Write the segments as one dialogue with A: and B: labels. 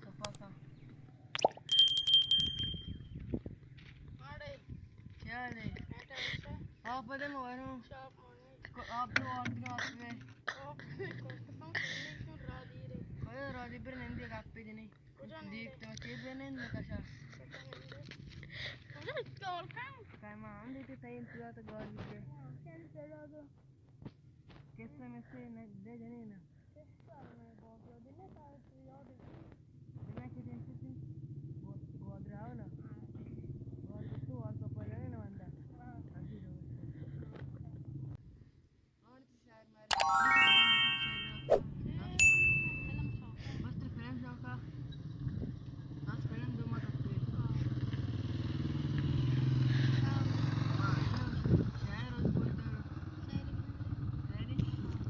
A: सफा सा क्या है आप पता मैं आ रहा हूँ आप तो और दिन आते हैं कोई राजी पर नहीं देगा आप पे नहीं देखते हैं चीज़ नहीं निकाशा काय मान देते सही इंतज़ार तो गौर कीजिए किस्से में से न दे जने ना बिना किसी इंतज़ार बहुत रहा हो ना और तो और तो पहले ना बंदा अभी तो और तो शायद मारे बस तो फ्रेंड्स लोग का बस फ्रेंड दो मत करते शायर और बोलते रेडी बोल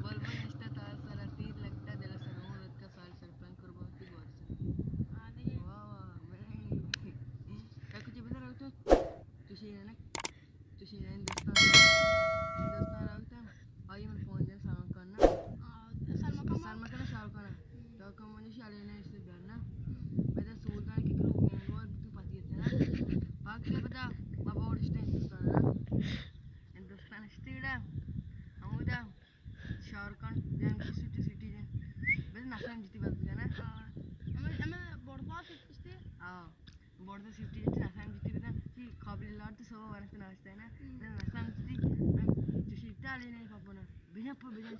A: बोल निष्ठा तार सर तीर लगता दिल सर हूँ रत का साल सरपंच कर बहुत ही गौर से वाह वाह मैं क्या कुछ बता रहा हूँ तो तुझे ना हिंदुस्तान राउता आई मैं फोन दे साउंड करना सलमान खान शाहरुख खान तो कम मुझे शाले ने इससे डरना मैं तो सुल्तान की क्रू में वो तू पति है ना पाक के पता अबाउट हिंदुस्तान स्टीडा अमुदा शाहरुख खान जैन की सिटीजन बस नफरत जीती बात है ना हमें बड़वा सिटी हाँ बड़वा सिटी जीती नफरत जीती बता कि काबिल लाड़ तो सब वाले से नाचते हैं ना नफरत जीती जो सीटा ले नहीं पापा ना बिना पर बिना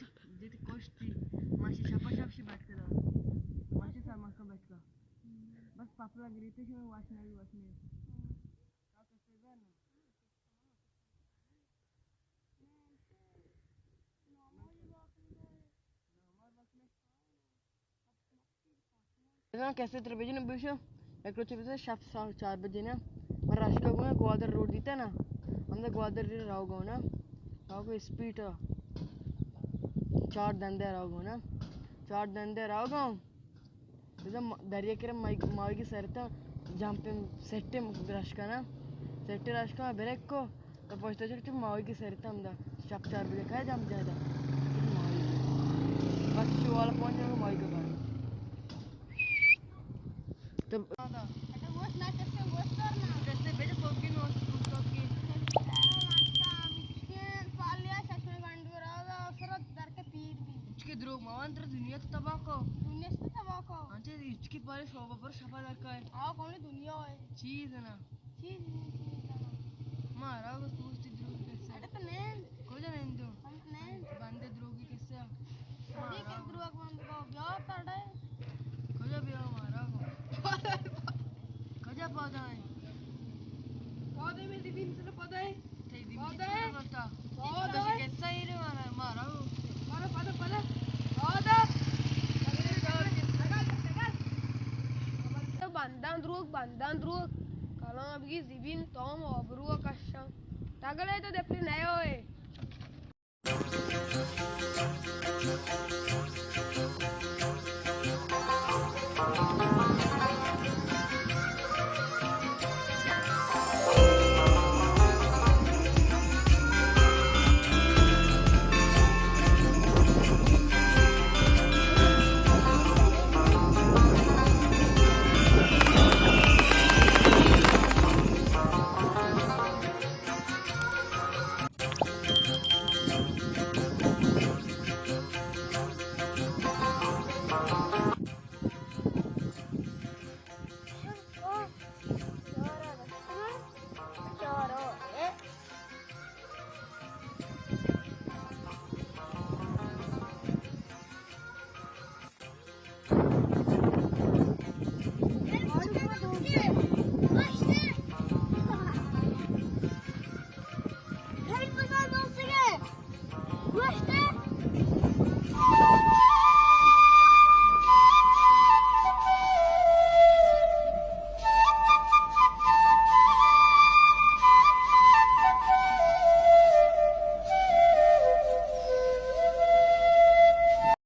A: जीते कोष्टी माशी शपा शपशी बात करो माशी सामान का बात करो बस पापा लग रही थी कि मैं वाच नहीं क्या कैसे बना ना कैसे तेरे बजे ना बिशो एक रोज बजे शाम 4 बजे ना मैं रास्ता को ग्वादर रोड दीता ना हमने ग्वादर रे राव गाँव ना राव को स्पीड 4 धंधे राव गाँव ना 4 धंधे राव गाँव इधर दरिया के मावी की सरता जहाँ पे सेट रश का ना सेट रश का ब्रेक को तो पहुँचते चलते मावी की सरता हम दा शाम 4 बजे खाए जम जाएगा मावी बस वाला पहुँचने को मावी के बाद तो कैसे बेटे सोगी नो सोगी इसके द्रोह मावंतर दुनिया तो तबाह को अंते इसकी पर शोभा पर छपा रखा है हाँ कौन सी दुनिया है चीज ना चीज मारा बस पूछती द्रोह कैसे अरे तो नहीं कोई तो नहीं दो बंदे द्रोह की किससे मुझे क्या द्रोह बंद को ब्याह कर रहे कोई ब्याह मारा कजा पौधा है पौधे में दिवीन से पौधा है ते दिवीन से पौधा पौधा कैसा ही रे मारा मारा पौधा पौधा bandan druk kalau abgi zibin tom obru akasham tagale to depli nayo